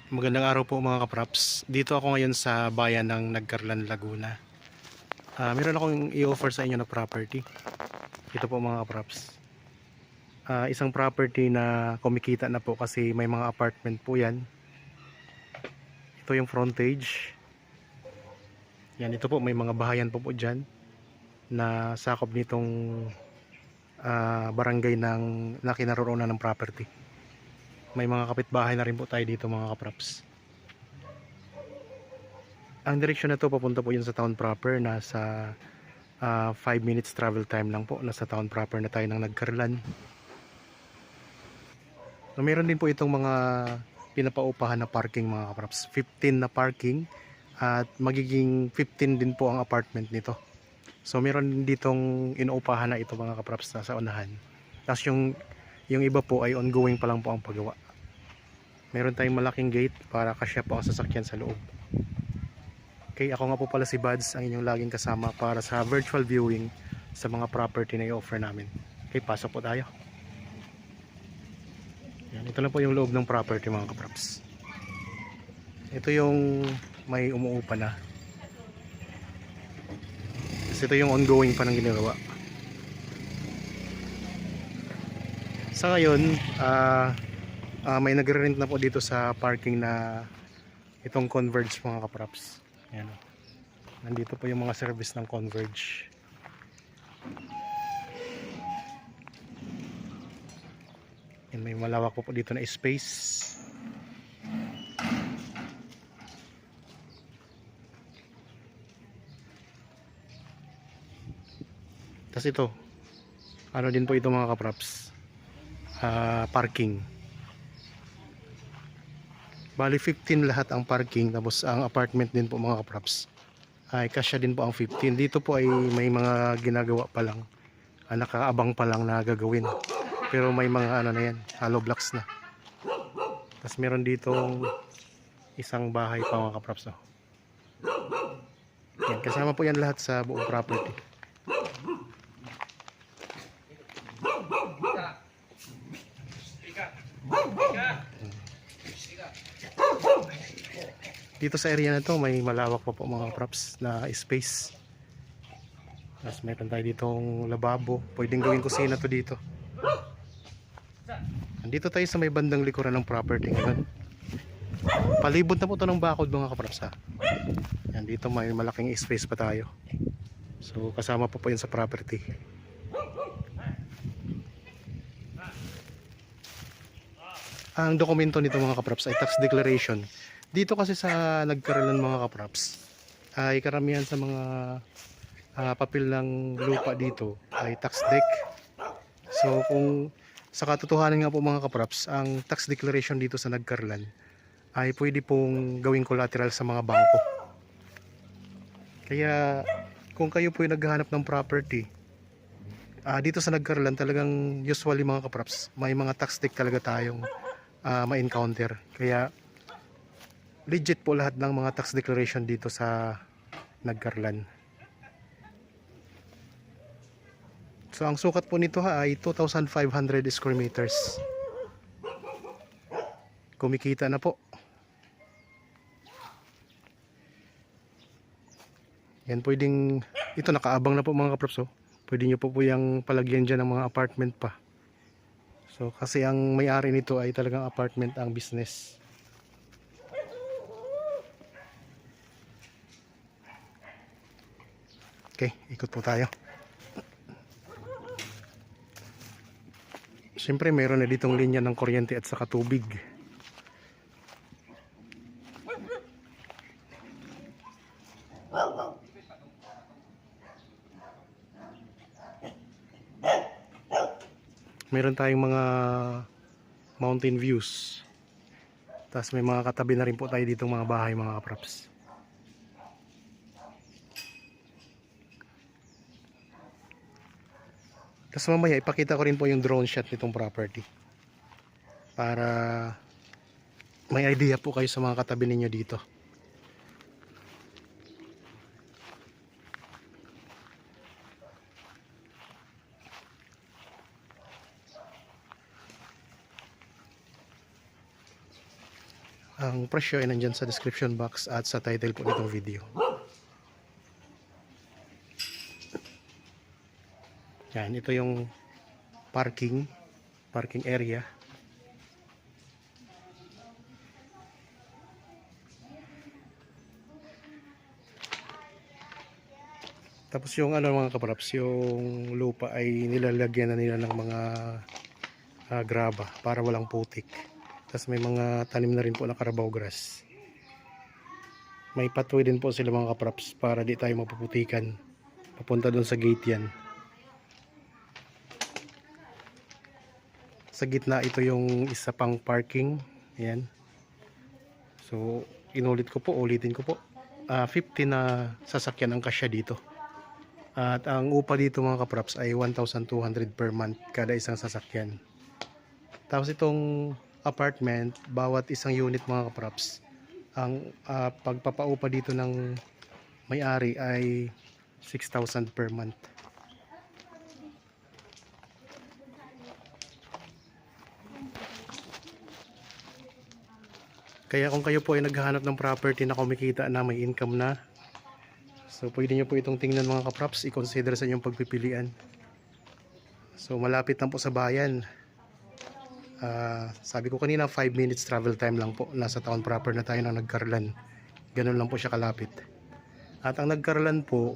Magandang araw po mga kapraps. Dito ako ngayon sa bayan ng Nagcarlan, Laguna. Meron akong i-offer sa inyo na property. Ito po mga kapraps. Isang property na kumikita na po kasi may mga apartment po yan. Ito yung frontage. Yan, ito po may mga bahayan po dyan na sakop nitong barangay na kinaroroonan ng property. May mga kapitbahay na rin po tayo dito mga kapraps. Ang direksyon na to papunta po yun sa town proper. Nasa 5 minutes travel time lang po. Nasa town proper na tayo ng Nagcarlan. So, meron din po itong mga pinapaupahan na parking mga kapraps. 15 na parking at magiging 15 din po ang apartment nito. So meron din ditong inuupahan na ito mga kapraps na sa unahan. Tapos yung iba po ay ongoing pa lang po ang paggawa. Meron tayong malaking gate para kasya po ang sasakyan sa loob. Okay, ako nga po pala si Buds, ang inyong laging kasama para sa virtual viewing sa mga property na i-offer namin. Okay, pasok po tayo. Yan, ito lang po yung loob ng property mga kapraps. Ito yung may umuupa na. Kasi ito yung ongoing pa ng ginagawa. Sa ngayon, may nagre-rent na po dito sa parking na itong Converge mga kapraps. Yan. Nandito po yung mga service ng Converge. Yan, may malawak po dito na space. Tapos ito, ano din po ito mga kapraps, parking. Bali 15 lahat ang parking, tapos ang apartment din po mga kapraps ay kasya din po ang 15. Dito po ay may mga ginagawa pa lang, nakaabang pa lang na gagawin, pero may mga ano na yan, hollow blocks na. Tapos meron ditong isang bahay pa mga kapraps, no? Yan, kasama po yan lahat sa buong property. Dito sa area na to may malawak pa po mga props na space. Tapos meron tayo ditong lababo, pwedeng gawing kusina to dito. Nandito tayo sa may bandang likuran ng property ngayon. Palibot na po to ng bakod mga kaprops ha. Yan, dito may malaking space pa tayo. So kasama po yun sa property. Ang dokumento nito mga kaprops ay tax declaration. Dito kasi sa Nagcarlan mga kaprops ay karamihan sa mga papel ng lupa dito ay tax deck. So kung sa katotohanan nga po mga kaprops, ang tax declaration dito sa Nagcarlan ay pwede pong gawing collateral sa mga bangko. Kaya kung kayo po ay naghahanap ng property dito sa Nagcarlan, talagang usually mga kaprops may mga tax deck talaga tayong ma-encounter. Kaya legit po lahat ng mga tax declaration dito sa Nagcarlan. So ang sukat po nito ay 2,500 square meters. Kumikita na po. Yan, pwedeng ito nakaabang na po mga kaprops, oh. Pwede nyo po yung palagyan dyan ng mga apartment pa. So kasi ang may-ari nito ay talagang apartment ang business. Okay, ikot po tayo. Siyempre meron na ditong linya ng kuryente at saka tubig. Meron tayong mga mountain views. Tapos may mga katabi na rin po tayo ditong mga bahay mga kaprops. Tapos mamaya ipakita ko rin po yung drone shot nitong property para may idea po kayo sa mga katabi ninyo dito. Ang presyo ay nandyan sa description box at sa title po nitong video. Yan, ito yung parking area. Tapos yung ano mga kapraps, yung lupa ay nilalagyan na nila ng mga graba para walang putik. Tapos may mga tanim na rin po na Carabao grass. May pathway din po sila mga kapraps para di tayo mapuputikan. Papunta doon sa gate yan. Sa gitna ito yung isa pang parking. Ayan. So ulitin ko po. 50 na sasakyan ang kasya dito. At ang upa dito mga kapraps ay 1,200 per month kada isang sasakyan. Tapos itong apartment, bawat isang unit mga kapraps, ang pagpapaupa dito ng may-ari ay 6,000 per month. Kaya kung kayo po ay naghahanap ng property na kumikita na may income na, so pwede nyo po itong tingnan mga kapraps, i-consider sa inyong pagpipilian. So malapit lang po sa bayan. Sabi ko kanina 5 minutes travel time lang po. Nasa town proper na tayo ng Nagcarlan. Ganun lang po siya kalapit. At ang Nagcarlan po,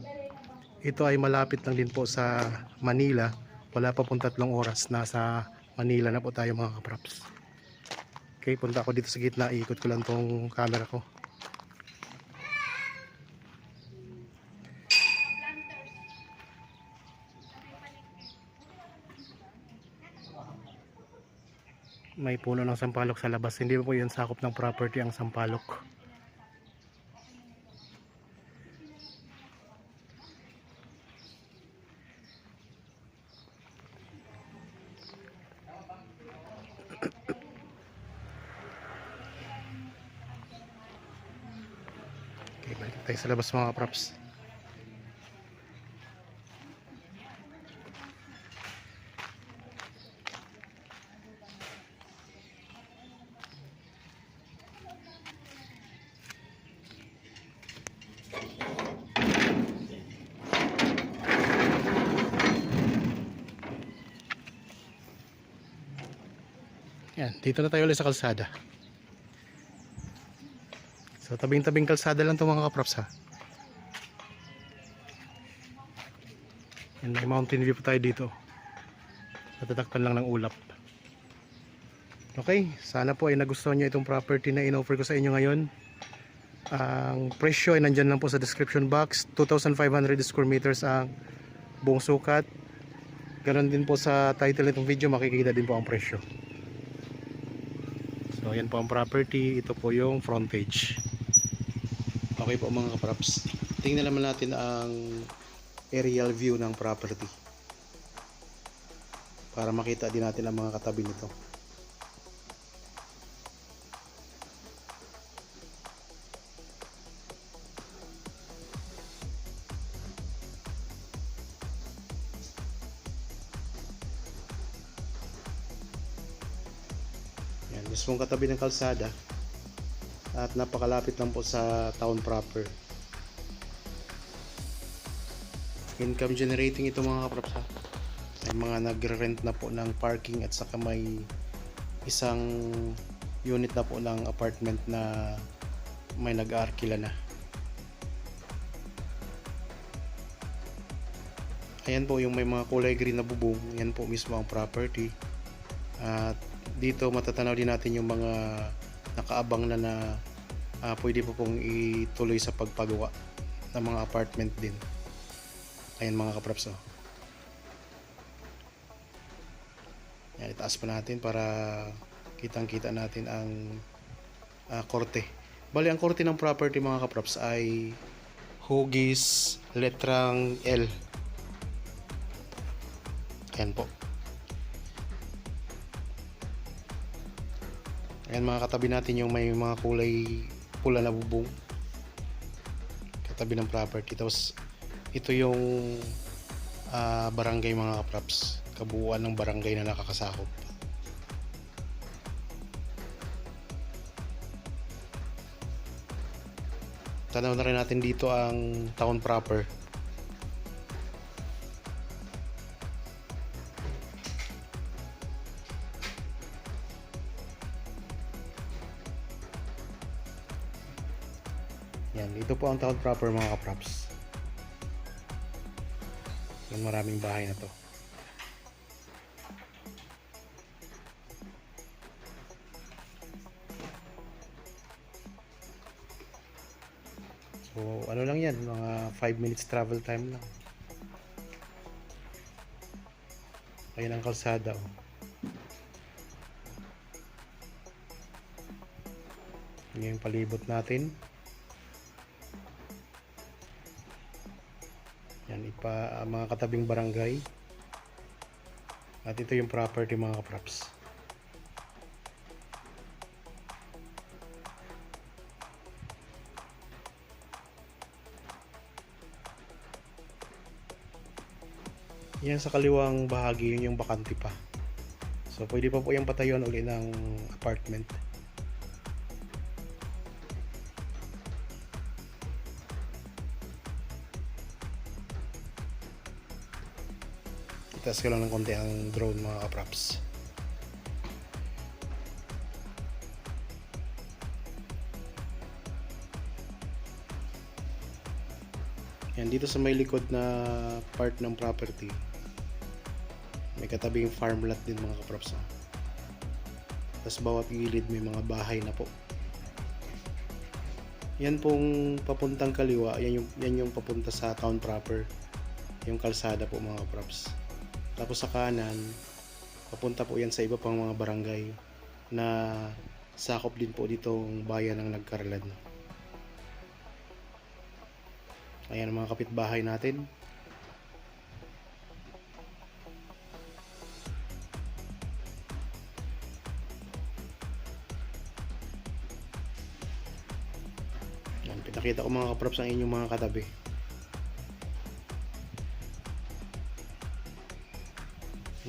ito ay malapit lang din po sa Manila. Wala pa pong 3 oras. Nasa Manila na po tayo mga kapraps. Okay, punta ako dito sa gitna. Iikot ko lang tong camera ko. May puno ng sampalok sa labas. Hindi po yun sakop ng property ang sampalok. Okay, balik tayo sa labas mga props. Yan, dito na tayo ulit sa kalsada. So tabing-tabing kalsada lang 'tong mga kaprops ha. Yan, may mountain view pa tayo dito. Natatakpan lang ng ulap. Okay, sana po ay nagustuhan nyo itong property na in-offer ko sa inyo ngayon. Ang presyo ay nandyan lang po sa description box. 2,500 square meters ang buong sukat. Ganon din po sa title nitong video, makikita din po ang presyo. So yan po ang property. Ito po yung frontage. Okay po mga kaprops, tingnan naman natin ang aerial view ng property para makita din natin ang mga katabi nito. Yan, mismong katabi ng kalsada at napakalapit lang po sa town proper. Income generating ito mga kaprops ha. May mga nagre-rent na po ng parking at saka may isang unit na po ng apartment na may nag-aarkila na. Ayan po yung may mga kulay green na bubong. Yan po mismo ang property. At dito matatanaw din natin yung mga nakaabang na pwede po pong ituloy sa pagpagawa ng mga apartment din. Ayan mga kaprops oh. Yan, itaas pa natin para kitang kita natin ang korte. Bali ang korte ng property mga kaprops ay hugis letrang L. Ayan po. Ayan mga katabi natin yung may mga kulay pula na bubong katabi ng property. Tapos ito yung barangay mga kaprops, kabuuan ng barangay na nakakasakop. Tanaw na rin natin dito ang town proper. Yan, dito po ang town proper mga kaprops. Yung maraming bahay na to. So ano lang yan, mga 5 minutes travel time lang. Ayun ang kalsada oh. Yan yung palibot natin. Yan mga katabing barangay. At ito yung property mga kaprops. Yan sa kaliwang bahagi, yun yung bakante pa. So pwede pa po yung patayuan uli ng apartment. Itaas ko lang ng konti ang drone mga kaprops. Yan, dito sa may likod na part ng property, may katabing farmland din mga kaprops. Tapos bawat gilid may mga bahay na po. Yan pong papuntang kaliwa, yan yung papunta sa town proper. Yung kalsada po mga kaprops. Tapos sa kanan, papunta po yan sa iba pang mga barangay na sakop din po ditong bayan ng Nagkarlan. Ayan ang mga kapitbahay natin. Yan, pinakita ko mga kaprops ang inyong mga katabi.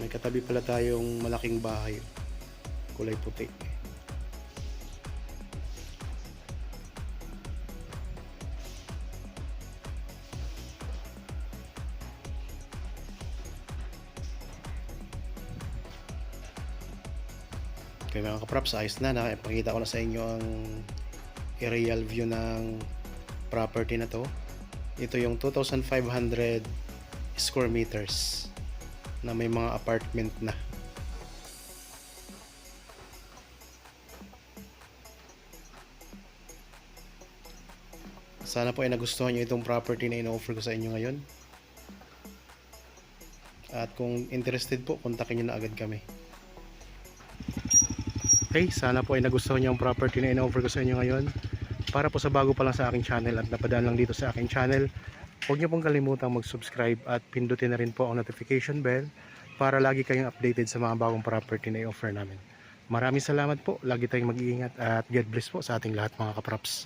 May katabi pala tayong malaking bahay, kulay puti. Okay mga kaprops, ayos na. Nakipakita ko na sa inyo ang aerial view ng property na to. Ito yung 2,500 square meters na may mga apartment na. Sana po ay nagustuhan nyo itong property na ino-offer ko sa inyo ngayon. At kung interested po, kontakin nyo na agad kami. Okay, sana po ay nagustuhan nyo ang property na ino-offer ko sa inyo ngayon. Para po sa bago pa lang sa aking channel at napadaan lang dito sa aking channel, huwag nyo pong kalimutang mag-subscribe at pindutin na rin po ang notification bell para lagi kayong updated sa mga bagong property na i-offer namin. Maraming salamat po, lagi tayong mag-iingat at God bless po sa ating lahat mga kaprops.